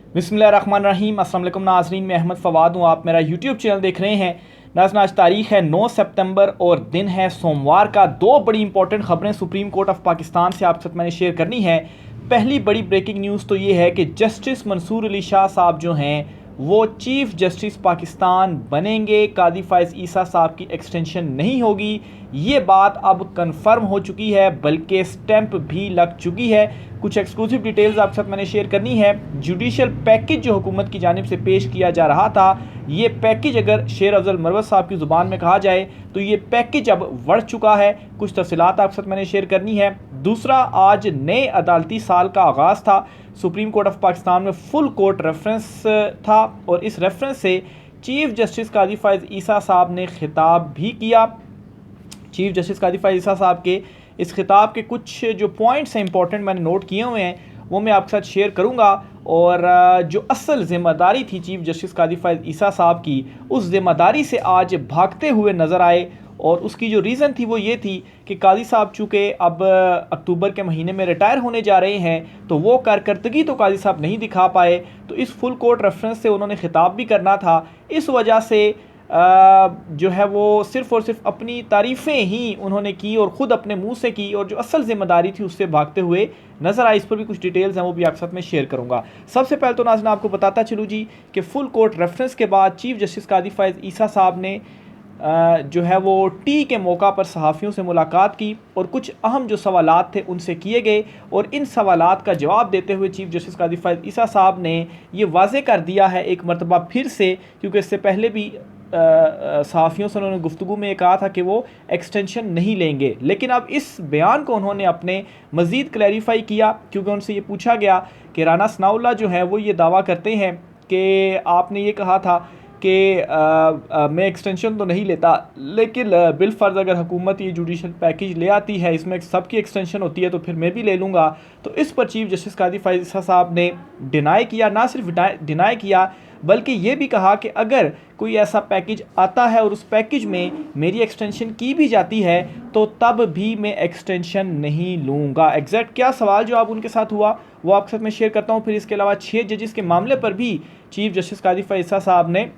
बिस्मिल्लाहिर्रहमानिर्रहीम। अस्सलाम वालेकुम नाज़रीन, मैं अहमद फ़वाद हूँ। आप मेरा यूट्यूब चैनल देख रहे हैं। नाज़रीन, आज तारीख़ है 9 सितंबर और दिन है सोमवार का। दो बड़ी इंपॉर्टेंट ख़बरें सुप्रीम कोर्ट ऑफ पाकिस्तान से आप साथ मैंने शेयर करनी है। पहली बड़ी ब्रेकिंग न्यूज़ तो ये है कि जस्टिस मंसूर अली शाह साहब जो हैं वो चीफ़ जस्टिस पाकिस्तान बनेंगे। कादी फ़ाइज़ ईसा साहब की एक्सटेंशन नहीं होगी, ये बात अब कंफर्म हो चुकी है, बल्कि स्टैंप भी लग चुकी है। कुछ एक्सक्लूसिव डिटेल्स आप साथ मैंने शेयर करनी है। जुडिशल पैकेज जो हुकूमत की जानिब से पेश किया जा रहा था, ये पैकेज अगर शेर अफजल मरवत साहब की ज़ुबान में कहा जाए तो ये पैकेज अब बढ़ चुका है। कुछ तफसीलात आप साथ मैंने शेयर करनी है। दूसरा, आज नए अदालती साल का आगाज़ था। सुप्रीम कोर्ट ऑफ पाकिस्तान में फुल कोर्ट रेफरेंस था और इस रेफरेंस से चीफ जस्टिस कादी फ़ाइज़ ईसा साहब ने खिताब भी किया। चीफ जस्टिस कादी फ़ाइज़ ईसा साहब के इस खिताब के कुछ जो पॉइंट्स हैं इंपॉर्टेंट मैंने नोट किए हुए हैं, वो मैं आपके साथ शेयर करूंगा। और जो असल ज़िम्मेदारी थी चीफ जस्टिस कादी फ़ाइज़ ईसा साहब की, उस ज़िम्मेदारी से आज भागते हुए नज़र आए। और उसकी जो रीज़न थी वो ये थी कि कादी साहब चूँकि अब अक्टूबर के महीने में रिटायर होने जा रहे हैं, तो वो कारकर्दगी तो कादी साहब नहीं दिखा पाए, तो इस फुल कोर्ट रेफरेंस से उन्होंने खिताब भी करना था। इस वजह से जो है वो सिर्फ़ और सिर्फ अपनी तारीफ़ें ही उन्होंने की और ख़ुद अपने मुंह से की, और जो असल ज़िम्मेदारी थी उससे भागते हुए नज़र आई। इस पर भी कुछ डिटेल्स हैं, वो भी आपके साथ में शेयर करूंगा। सबसे पहले तो नाज़रीन आपको बताता चलूँ जी कि फ़ुल कोर्ट रेफरेंस के बाद चीफ जस्टिस कादी फ़ाइज़ ईसा साहब ने जो है वो टी के मौका पर सहाफ़ियों से मुलाकात की और कुछ अहम जो सवालात थे उनसे किए गए। और इन सवालात का जवाब देते हुए चीफ जस्टिस कादी फ़ाइज़ ईसा साहब ने ये वाज़े कर दिया है एक मरतबा फिर से, क्योंकि इससे पहले भी सहाफ़ियों से उन्होंने गुफ्तगू में कहा था कि वो एक्सटेंशन नहीं लेंगे, लेकिन अब इस बयान को उन्होंने अपने मज़ीद क्लैरिफाई किया, क्योंकि उनसे ये पूछा गया कि राना सनाउल्लाह जो है वो ये दावा करते हैं कि आपने ये कहा था कि मैं एक्सटेंशन तो नहीं लेता, लेकिन बिलफ़र्ज़ अगर हुकूमत ये जुडिशल पैकेज ले आती है, इसमें सबकी एक्सटेंशन होती है, तो फिर मैं भी ले लूँगा। तो इस पर चीफ जस्टिस कादी फ़ाइज़ ईसा साहब ने डिनाई किया, ना सिर्फ डिनाई किया बल्कि ये भी कहा कि अगर कोई ऐसा पैकेज आता है और उस पैकेज में मेरी एक्सटेंशन की भी जाती है तो तब भी मैं एक्सटेंशन नहीं लूँगा। एग्जैक्ट क्या सवाल जवाब उनके साथ हुआ वो आपके साथ मैं शेयर करता हूँ। फिर इसके अलावा 6 जजेस के मामले पर भी चीफ जस्टिस कादी फ़ाइज़ ईसा साहब ने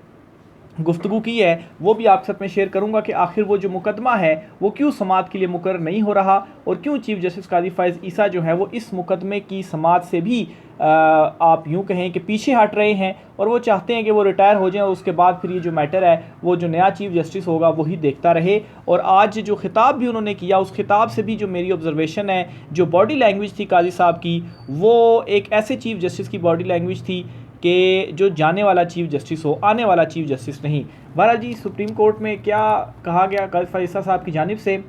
गुफ्तगू की है, वो भी आपके साथ में शेयर करूंगा कि आखिर वो जो मुकदमा है वो क्यों समाअत के लिए मुकर्रर नहीं हो रहा और क्यों चीफ जस्टिस कादी फ़ाइज़ ईसा जो है वो इस मुकदमे की समाअत से भी आप यूँ कहें कि पीछे हट रहे हैं, और वो चाहते हैं कि वो रिटायर हो जाएं और उसके बाद फिर ये जो मैटर है वो जो नया चीफ जस्टिस होगा वही देखता रहे। और आज जो खिताब भी उन्होंने किया, उस खिताब से भी जो मेरी ऑब्जर्वेशन है, जो बॉडी लैंग्वेज थी कादी साहब की, वो एक ऐसे चीफ जस्टिस की बॉडी लैंग्वेज थी कि जो जाने वाला चीफ जस्टिस हो, आने वाला चीफ जस्टिस नहीं। बहरहाल जी, सुप्रीम कोर्ट में क्या कहा गया कादी फ़ाइज़ ईसा साहब की जानिब से,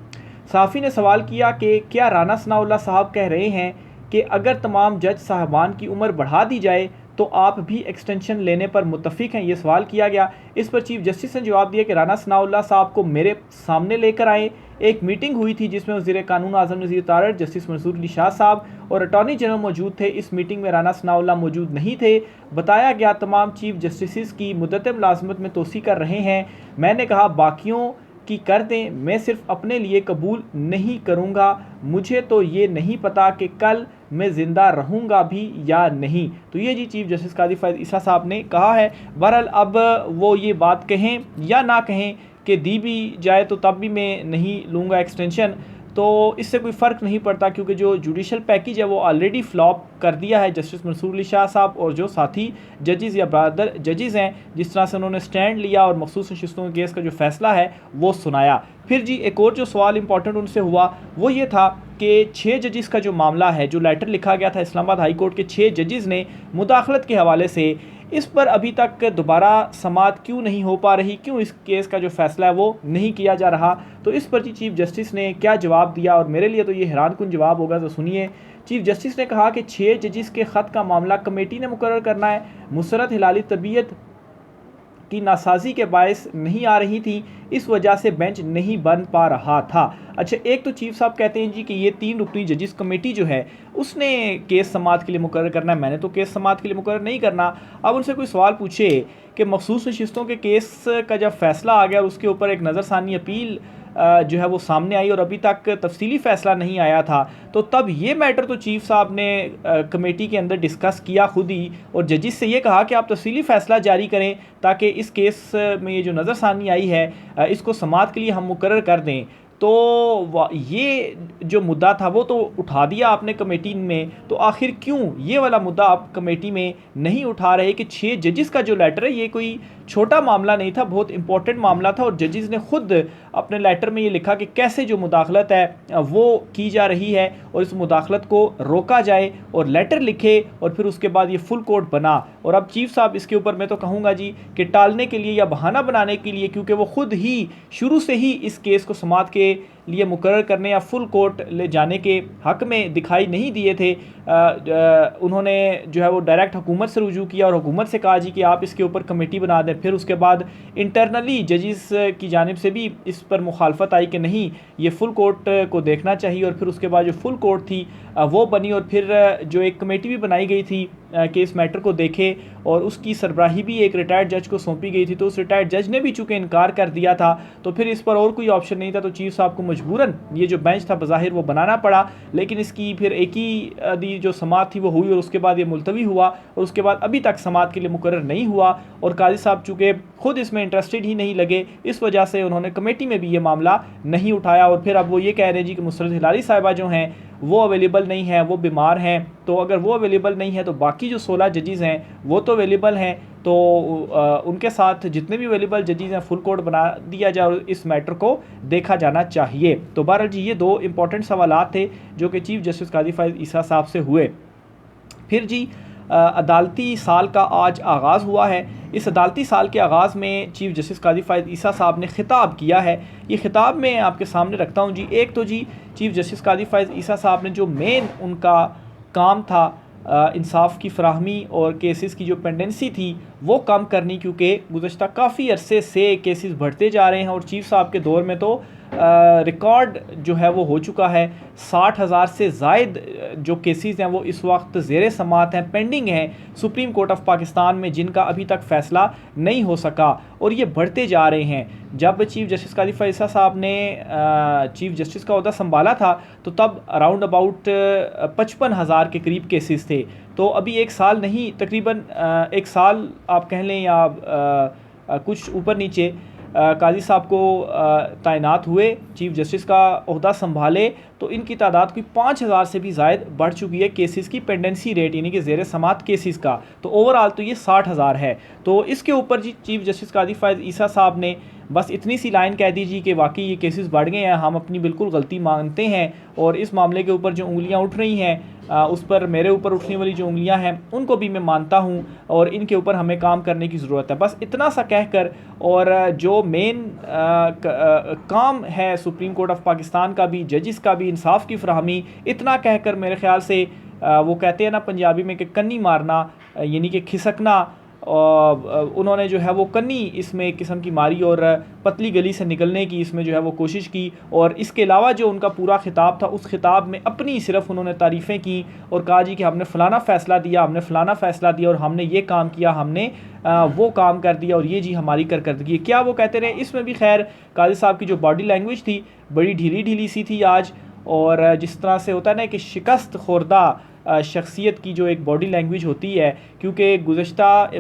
सहाफ़ी ने सवाल किया कि क्या राना सनाउल्लाह साहब कह रहे हैं कि अगर तमाम जज साहबान की उम्र बढ़ा दी जाए तो आप भी एक्सटेंशन लेने पर मुत्तफ़िक हैं, ये सवाल किया गया। इस पर चीफ जस्टिस ने जवाब दिया कि राना सनाउल्लाह साहब को मेरे सामने लेकर आएँ। एक मीटिंग हुई थी जिसमें वज़ीर कानून आज़म नज़ीर तारड़, जस्टिस मंसूर अली शाह साहब और अटॉर्नी जनरल मौजूद थे। इस मीटिंग में राना सनाउल्लाह मौजूद नहीं थे। बताया गया तमाम चीफ जस्टिस की मुद्दत मुलाज़मत में तोसी कर रहे हैं। मैंने कहा बाकियों की कर दें, मैं सिर्फ अपने लिए कबूल नहीं करूँगा, मुझे तो ये नहीं पता कि कल मैं ज़िंदा रहूँगा भी या नहीं। तो ये जी चीफ जस्टिस कादी फ़ाइज़ ईसा साहब ने कहा है। बहरहाल अब वो ये बात कहें या ना कहें कि दी भी जाए तो तब भी मैं नहीं लूँगा एक्सटेंशन, तो इससे कोई फ़र्क नहीं पड़ता, क्योंकि जो जुडिशल पैकेज है वो ऑलरेडी फ्लॉप कर दिया है जस्टिस मंसूर अली शाह साहब और जो साथी जजेस या ब्रदर जजेस हैं, जिस तरह से उन्होंने स्टैंड लिया और मखसूस नशिस्तों के केस का जो फैसला है वो सुनाया। फिर जी एक और जो सवाल इंपॉर्टेंट उनसे हुआ वो ये था कि 6 जजेस का जो मामला है, जो लेटर लिखा गया था इस्लामाबाद हाई कोर्ट के 6 जजेस ने मुदाखलत के हवाले से, इस पर अभी तक दोबारा समाअत क्यों नहीं हो पा रही, क्यों इस केस का जो फैसला है वो नहीं किया जा रहा। तो इस पर जी चीफ जस्टिस ने क्या जवाब दिया, और मेरे लिए तो ये हैरान कुन जवाब होगा, तो सुनिए। चीफ जस्टिस ने कहा कि 6 जजेस के ख़त का मामला कमेटी ने मुकर्रर करना है। मुसरत हिलाली तबीयत की नासाजी के बायस नहीं आ रही थी, इस वजह से बेंच नहीं बन पा रहा था। अच्छा, एक तो चीफ साहब कहते हैं जी कि ये 3 रुकनी जजिस कमेटी जो है उसने केस समाअत के लिए मुकर्रर करना है, मैंने तो केस समाअत के लिए मुकर्रर नहीं करना। अब उनसे कोई सवाल पूछे कि मखसूस नशिस्तों के केस का जब फैसला आ गया और उसके ऊपर एक नज़रसानी अपील जो है वो सामने आई और अभी तक तफसीली फ़ैसला नहीं आया था, तो तब ये मैटर तो चीफ साहब ने कमेटी के अंदर डिस्कस किया खुद ही, और जजिस से ये कहा कि आप तफसीली फ़ैसला जारी करें ताकि इस केस में ये जो नज़रसानी आई है इसको समाअत के लिए हम मुकर्रर कर दें। तो ये जो मुद्दा था वो तो उठा दिया आपने कमेटी में, तो आखिर क्यों ये वाला मुद्दा आप कमेटी में नहीं उठा रहे कि 6 जजिस का जो लेटर है ये कोई छोटा मामला नहीं था, बहुत इंपॉर्टेंट मामला था, और जजिस ने खुद अपने लेटर में ये लिखा कि कैसे जो मुदाखलत है वो की जा रही है और इस मुदाखलत को रोका जाए, और लेटर लिखे और फिर उसके बाद ये फुल कोर्ट बना। और अब चीफ साहब इसके ऊपर मैं तो कहूँगा जी कि टालने के लिए या बहाना बनाने के लिए, क्योंकि वो खुद ही शुरू से ही इस केस को समाअत के लिए मुकर्रर करने या फुल कोर्ट ले जाने के हक़ में दिखाई नहीं दिए थे। उन्होंने जो है वो डायरेक्ट हुकूमत से रुजू किया और हुकूमत से कहा जी कि आप इसके ऊपर कमेटी बना दें। फिर उसके बाद इंटरनली जजिस की जानिब से भी इस पर मुखालफत आई कि नहीं, ये फुल कोर्ट को देखना चाहिए, और फिर उसके बाद जो फुल कोर्ट थी वो बनी, और फिर जो एक कमेटी भी बनाई गई थी कि इस मैटर को देखे, और उसकी सरबराही भी एक रिटायर्ड जज को सौंपी गई थी। तो उस रिटायर्ड जज ने भी चूँकि इनकार कर दिया था, तो फिर इस पर और कोई ऑप्शन नहीं था, तो चीफ साहब को मजबूरन ये जो बेंच था बज़ाहिर वो बनाना पड़ा। लेकिन इसकी फिर एक ही जो समाअत थी वो हुई, और उसके बाद ये मुलतवी हुआ, और उसके बाद अभी तक समाअत के लिए मुकर्रर नहीं हुआ, और काजी साहब चूँकि खुद इसमें इंटरेस्टेड ही नहीं लगे, इस वजह से उन्होंने कमेटी में भी ये मामला नहीं उठाया। और फिर अब वो ये कह रहे हैं जी कि मुसरत हिलाली साहिबा जो हैं वो अवेलेबल नहीं है, वो बीमार हैं, तो अगर वो अवेलेबल नहीं है तो बाकी जो 16 जजिस हैं वो तो अवेलेबल हैं, तो उनके साथ जितने भी अवेलेबल जजिस हैं फुल कोर्ट बना दिया जाए और इस मैटर को देखा जाना चाहिए। तो बहरहाल जी ये 2 इंपॉर्टेंट सवालात थे जो कि चीफ जस्टिस काजी फ़ाइज़ ईसा साहब से हुए। फिर जी अदालती साल का आज आगाज़ हुआ है। इस अदालती साल के आगाज़ में चीफ जस्टिस काजी फ़ाइज़ ईसा साहब ने ख़िताब किया है। ये ख़िताब मैं आपके सामने रखता हूँ जी। एक तो जी चीफ जस्टिस काजी फ़ाइज़ ईसा साहब ने जो मेन उनका काम था इंसाफ की फ़राहमी और केसेस की जो पेंडेंसी थी वो कम करनी, क्योंकि गुज़श्ता काफ़ी अरसे से केसेस बढ़ते जा रहे हैं, और चीफ साहब के दौर में तो रिकॉर्ड जो है वो हो चुका है 60,000 से ज़ायद जो केसेस हैं वो इस वक्त ज़ेरे समाअत हैं, पेंडिंग हैं सुप्रीम कोर्ट ऑफ पाकिस्तान में, जिनका अभी तक फ़ैसला नहीं हो सका, और ये बढ़ते जा रहे हैं। जब चीफ जस्टिस काजी फ़ाइज़ ईसा साहब ने चीफ जस्टिस का ओहदा संभाला था तो तब अराउंड अबाउट 55,000 के करीब केसेस थे। तो अभी 1 साल नहीं, तकरीबन 1 साल आप कह लें या कुछ ऊपर नीचे काजी साहब को तैनात हुए, चीफ जस्टिस का ओहदा संभाले, तो इनकी तादाद कोई 5,000 से भी ज़ायद बढ़ चुकी है केसेस की पेंडेंसी रेट, यानी कि ज़ेर समाअत केसेस का। तो ओवरऑल तो ये 60,000 है। तो इसके ऊपर जी चीफ जस्टिस काजी फ़ाइज़ ईसा साहब ने बस इतनी सी लाइन कह दीजिए कि वाकई ये केसेस बढ़ गए हैं, हम अपनी बिल्कुल गलती मानते हैं, और इस मामले के ऊपर जो उंगलियां उठ रही हैं उस पर मेरे ऊपर उठने वाली जो उंगलियां हैं उनको भी मैं मानता हूं, और इनके ऊपर हमें काम करने की ज़रूरत है। बस इतना सा कहकर, और जो मेन काम है सुप्रीम कोर्ट ऑफ पाकिस्तान का भी, जजिस का भी, इंसाफ की फ़राहमी, इतना कहकर मेरे ख़्याल से वो कहते हैं ना पंजाबी में कि कन्नी मारना, यानी कि खिसकना, उन्होंने जो है वो कन्नी इसमें एक किस्म की मारी और पतली गली से निकलने की इसमें जो है वो कोशिश की। और इसके अलावा जो उनका पूरा खिताब था उस खिताब में अपनी सिर्फ उन्होंने तारीफ़ें की और कहा जी कि हमने फ़लाना फ़ैसला दिया, हमने फ़लाना फ़ैसला दिया, और हमने ये काम किया, हमने वो काम कर दिया, और ये जी हमारी कारकर्दगी। क्या वो कहते रहे। इसमें भी खैर काजी साहब की जो बॉडी लैंग्वेज थी बड़ी ढीली ढीली सी थी आज, और जिस तरह से होता है ना कि शिकस्त खुर्दा शख्सियत की जो एक बॉडी लैंग्वेज होती है, क्योंकि गुज़श्ता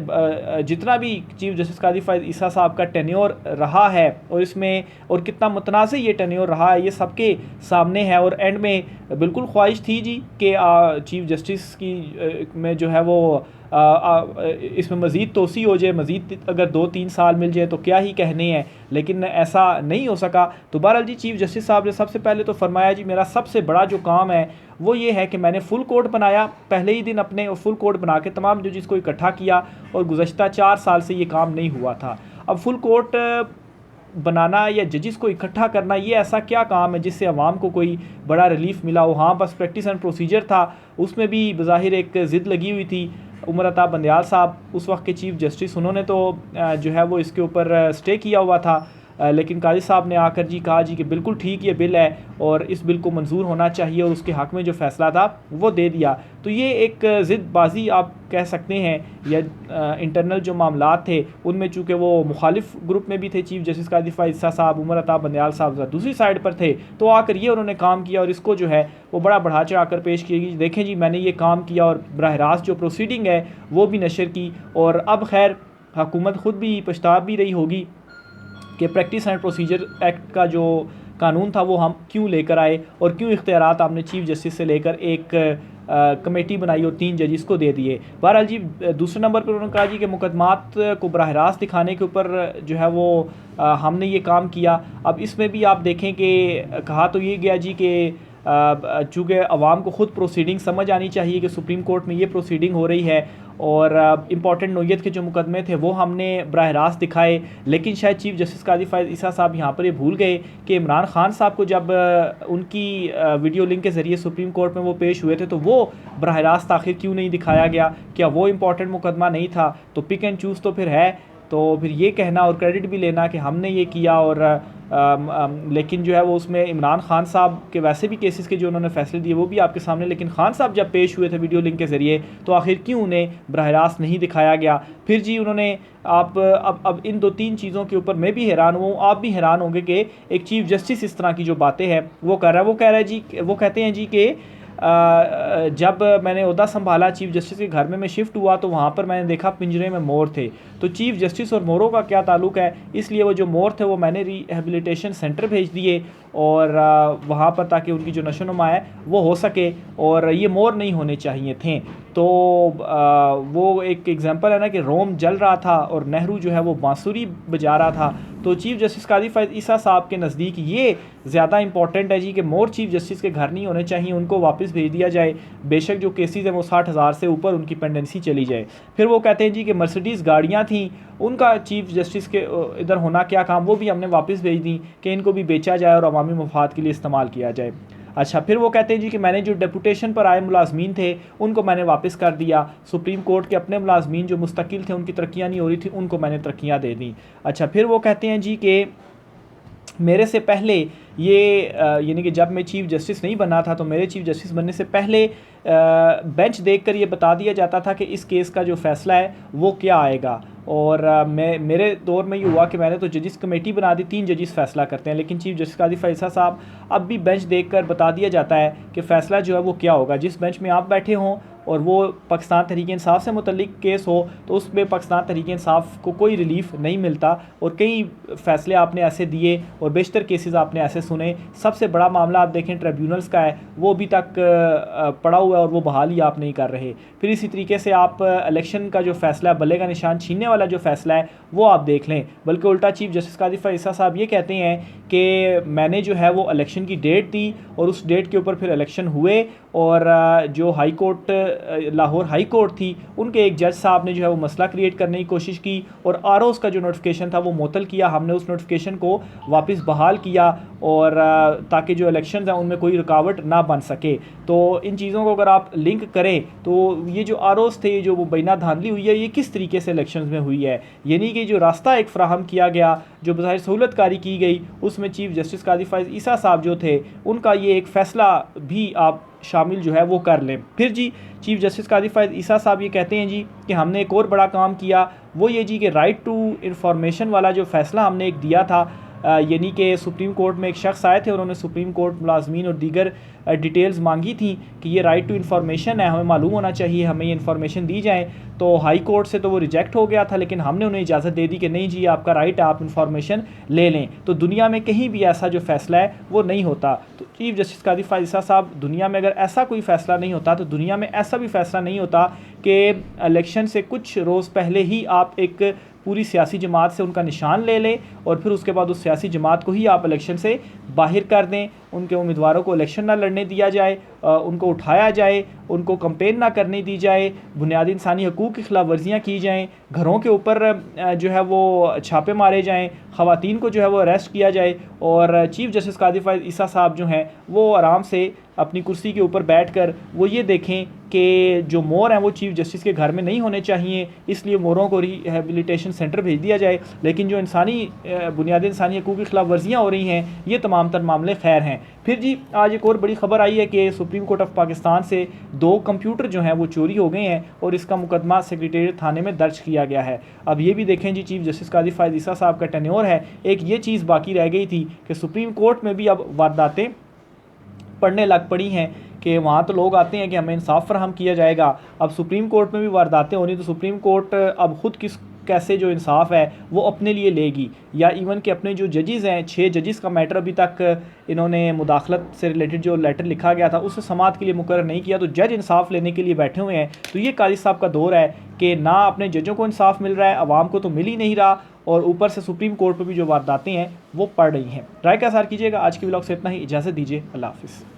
जितना भी चीफ जस्टिस काजी फ़ाइज़ ईसा साहब का टेन्योर रहा है और इसमें और कितना मुतनाज़ ये टेन्योर रहा है ये सबके सामने है। और एंड में बिल्कुल ख्वाहिश थी जी कि चीफ जस्टिस की में जो है वो इसमें मज़ीद तोसी हो जाए, मज़ीद अगर 2-3 साल मिल जाए तो क्या ही कहने हैं, लेकिन ऐसा नहीं हो सका। तो बहरहाल जी चीफ जस्टिस साहब ने सबसे पहले तो फरमाया जी मेरा सबसे बड़ा जो काम है वो ये है कि मैंने फुल कोर्ट बनाया पहले ही दिन अपने, और फुल कोर्ट बना के तमाम जजिस को इकट्ठा किया, और गुज़श्ता 4 साल से ये काम नहीं हुआ था। अब फुल कोर्ट बनाना या जजिस को इकट्ठा करना ये ऐसा क्या काम है जिससे अवाम को कोई बड़ा रिलीफ मिला हो। हाँ बस प्रैक्टिस एंड प्रोसीजर था, उसमें भी बज़ाहिर एक ज़िद लगी हुई थी। उमर अता बंदयाल साहब उस वक्त के चीफ जस्टिस, उन्होंने तो जो है वो इसके ऊपर स्टे किया हुआ था, लेकिन काजी साहब ने आकर जी कहा जी कि बिल्कुल ठीक ये बिल है और इस बिल को मंजूर होना चाहिए, और उसके हक़ में जो फ़ैसला था वो दे दिया। तो ये एक ज़िद्दबाज़ी आप कह सकते हैं, या इंटरनल जो मामलात थे उनमें चूँकि वो मुखालिफ ग्रुप में भी थे, चीफ़ जस्टिस कादी फ़ाइज़ ईसा साहब, उमर अता बंदयाल साहब दूसरी साइड पर थे, तो आकर ये उन्होंने काम किया और इसको जो है वो बड़ा बढ़ा चढ़ा कर पेश किया। देखें जी मैंने ये काम किया, और बराह रास्त जो प्रोसीडिंग है वो भी नशर की, और अब खैर हुकूमत ख़ुद भी पछता भी रही होगी कि प्रैक्टिस एंड प्रोसीजर एक्ट का जो कानून था वो हम क्यों लेकर आए, और क्यों इख्तियारात आपने चीफ़ जस्टिस से लेकर एक कमेटी बनाई और 3 जजिस को दे दिए। बहरहाल जी दूसरे नंबर पर उन्होंने कहा जी कि मुकदमात को बराह रास्त दिखाने के ऊपर जो है वो हमने ये काम किया। अब इसमें भी आप देखें कि कहा तो ये गया जी कि चूँकि अवाम को ख़ुद प्रोसीडिंग समझ आनी चाहिए कि सुप्रीम कोर्ट में ये प्रोसीडिंग हो रही है, और इम्पॉर्टेंट नोयत के जो मुकदमे थे वो हमने बराह रास्त दिखाए। लेकिन शायद चीफ़ जस्टिस कादी फ़ाइज़ ईसा साहब यहाँ पर ये भूल गए कि इमरान खान साहब को जब उनकी वीडियो लिंक के ज़रिए सुप्रीम कोर्ट में वो पेश हुए थे तो वो बराह रास्त आखिर क्यों नहीं दिखाया गया? क्या वो इम्पॉर्टेंट मुकदमा नहीं था? तो पिक एंड चूज़ तो फिर है, तो फिर ये कहना और क्रेडिट भी लेना कि हमने ये किया, और लेकिन जो है वो उसमें इमरान खान साहब के वैसे भी केसेस के जो उन्होंने फैसले दिए वो भी आपके सामने, लेकिन खान साहब जब पेश हुए थे वीडियो लिंक के ज़रिए तो आखिर क्यों उन्हें बराह रास्त नहीं दिखाया गया? फिर जी उन्होंने आप अब इन 2-3 चीज़ों के ऊपर मैं भी हैरान हूँ, आप भी हैरान होंगे कि एक चीफ़ जस्टिस इस तरह की जो बातें हैं वो कर रहा है। वो कह रहा है जी, वो कहते हैं जी कि जब मैंने ओहदा संभाला चीफ़ जस्टिस के घर में मैं शिफ्ट हुआ तो वहाँ पर मैंने देखा पिंजरे में मोर थे। तो चीफ़ जस्टिस और मोरों का क्या ताल्लुक़ है? इसलिए वो जो मोर थे वो मैंने रिहेबिलिटेशन सेंटर भेज दिए, और वहाँ पर ताकि उनकी जो नशोनुमा है वो हो सके, और ये मोर नहीं होने चाहिए थे। तो वो एक एग्जांपल है ना कि रोम जल रहा था और नेहरू जो है वो बांसुरी बजा रहा था। तो चीफ़ जस्टिस कादी फ़ाइज़ ईसा साहब के नज़दीक ये ज़्यादा इंपॉर्टेंट है जी कि मोर चीफ़ जस्टिस के घर नहीं होने चाहिए, उनको वापस भेज दिया जाए। बेशक जो केसेस हैं वो 60,000 से ऊपर उनकी पेंडेंसी चली जाए। फिर वो कहते हैं जी कि मर्सिडीज़ गाड़ियाँ थीं, उनका चीफ़ जस्टिस के इधर होना क्या काम, वो भी हमने वापस भेज दी कि इनको भी बेचा जाए और अवामी मफाद के लिए इस्तेमाल किया जाए। अच्छा, फिर वो कहते हैं जी कि मैंने जो डेपुटेशन पर आए मुलाजमीन थे उनको मैंने वापस कर दिया। सुप्रीम कोर्ट के अपने मुलाजमीन जो मुस्तकिल थे उनकी तरक्कियाँ नहीं हो रही थी, उनको मैंने तरक्कियाँ दे दी। अच्छा, फिर वो कहते हैं जी कि मेरे से पहले ये यानी कि जब मैं चीफ़ जस्टिस नहीं बना था तो मेरे चीफ़ जस्टिस बनने से पहले बेंच देखकर ये बता दिया जाता था कि इस केस का जो फ़ैसला है वो क्या आएगा। और मेरे दौर में ये हुआ कि मैंने तो जजिस कमेटी बना दी, 3 जजिस फ़ैसला करते हैं, लेकिन चीफ़ जस्टिस कादी फ़ाइज़ ईसा साहब अब भी बेंच देखकर बता दिया जाता है कि फ़ैसला जो है वो क्या होगा। जिस बेंच में आप बैठे हों और वो पाकिस्तान तहरीक-ए-इंसाफ़ से मुतल्लिक़ केस हो तो उसमें पाकिस्तान तहरीक-ए-इंसाफ़ को कोई रिलीफ़ नहीं मिलता, और कई फ़ैसले आपने ऐसे दिए और बेशतर केसेस आपने ऐसे सुने। सबसे बड़ा मामला आप देखें ट्रिब्यूनल्स का है, वो अभी तक पड़ा हुआ है और वो बहाली आप नहीं कर रहे। फिर इसी तरीके से आप इलेक्शन का जो फ़ैसला है, बल्ले का निशान छीनने वाला जो फ़ैसला है वो आप देख लें। बल्कि उल्टा चीफ़ जस्टिस कादी फ़ाइज़ ईसा साहब ये कहते हैं कि मैंने जो है वो इलेक्शन की डेट दी और उस डेट के ऊपर फिर इलेक्शन हुए, और जो high court Lahore high court थी उनके एक जज साहब ने जो है वो मसला क्रिएट करने की कोशिश की, और आरओज़ का जो नोटिफिकेशन था वो मुअत्तल किया। हमने उस नोटिफिकेशन को वापस बहाल किया, और ताकि जो इलेक्शंस हैं उनमें कोई रुकावट ना बन सके। तो इन चीज़ों को अगर आप लिंक करें तो ये जो आरओज़ थे, जो मुबैना धांधली हुई है, ये किस तरीके से इलेक्शंस में हुई है, यानी कि जो रास्ता एक फ्राहम किया गया, जो बज़ाहिर सहूलतकारी की गई, उसमें चीफ़ जस्टिस कादी फ़ाइज़ ईसा साहब जो थे उनका ये एक फ़ैसला भी आप शामिल जो है वो कर लें। फिर जी चीफ़ जस्टिस कादी फ़ाइज़ ईसा साहब ये कहते हैं जी कि हमने एक और बड़ा काम किया, वो ये जी कि राइट टू इंफॉर्मेशन वाला जो फ़ैसला हमने एक दिया था, यानी कि सुप्रीम कोर्ट में एक शख्स आए थे, उन्होंने सुप्रीम कोर्ट मुलाजमीन और दीगर डिटेल्स मांगी थी कि ये राइट टू इन्फॉर्मेशन है, हमें मालूम होना चाहिए, हमें ये इन्फॉर्मेशन दी जाए। तो हाई कोर्ट से तो वो रिजेक्ट हो गया था, लेकिन हमने उन्हें इजाज़त दे दी कि नहीं जी आपका राइट है, आप इन्फॉर्मेशन ले लें। तो दुनिया में कहीं भी ऐसा जो फ़ैसला है वो नहीं होता। तो चीफ़ जस्टिस कादी फ़ाइज़ ईसा साहब, दुनिया में अगर ऐसा कोई फ़ैसला नहीं होता तो दुनिया में ऐसा भी फ़ैसला नहीं होता कि इलेक्शन से कुछ रोज़ पहले ही आप एक पूरी सियासी जमात से उनका निशान ले लें और फिर उसके बाद उस सियासी जमात को ही आप इलेक्शन से बाहर कर दें, उनके उम्मीदवारों को इलेक्शन ना लड़ने दिया जाए, उनको उठाया जाए, उनको कंपेन ना करने दी जाए, बुनियादी इंसानी हकूक़ की खिलाफ वर्जियाँ की जाएँ, घरों के ऊपर जो है वो छापे मारे जाएँ, ख़वातीन को जो है वो अरेस्ट किया जाए, और चीफ़ जस्टिस कादी फ़ाइज़ ईसा साहब जो हैं वो आराम से अपनी कुर्सी के ऊपर बैठकर वो ये देखें कि जो मोर हैं वो चीफ़ जस्टिस के घर में नहीं होने चाहिए, इसलिए मोरों को रिहेबिलिटेशन सेंटर भेज दिया जाए। लेकिन जो बुनियादी इंसानी हकूक़ की खिलाफ वर्जियाँ हो रही हैं, ये तमाम तर मामले खैर हैं। फिर जी आज एक और बड़ी खबर आई है कि सुप्रीम कोर्ट ऑफ पाकिस्तान से 2 कंप्यूटर जो हैं वो चोरी हो गए हैं और इसका मुकदमा सेक्रेटेरिएट थाने में दर्ज किया गया है। अब ये भी देखें जी, चीफ़ जस्टिस काजी फ़ायज़ ईसा साहब का टेन्योर है, एक ये चीज़ बाकी रह गई थी कि सुप्रीम कोर्ट में भी अब वारदातें पढ़ने लग पड़ी हैं कि वहाँ तो लोग आते हैं कि हमें इंसाफ फराहम किया जाएगा, अब सुप्रीम कोर्ट में भी वारदातें होनी, तो सुप्रीम कोर्ट अब ख़ुद कैसे जो इंसाफ है वो अपने लिए लेगी, या इवन कि अपने जो जजेज़ हैं 6 जजेस का मैटर अभी तक इन्होंने मुदाखलत से रिलेटेड जो लेटर लिखा गया था उसे समाअत के लिए मुकर्रर नहीं किया, तो जज इंसाफ लेने के लिए बैठे हुए हैं। तो ये काजी साहब का दौर है कि ना अपने जजों को इंसाफ मिल रहा है, आवाम को तो मिल ही नहीं रहा, और ऊपर से सुप्रीम कोर्ट पर भी जो वारदातें हैं वो पड़ रही हैं। राय का इज़हार कीजिएगा। आज के व्लॉग से इतना ही, इजाज़त दीजिए, अल्लाह हाफ़िज़।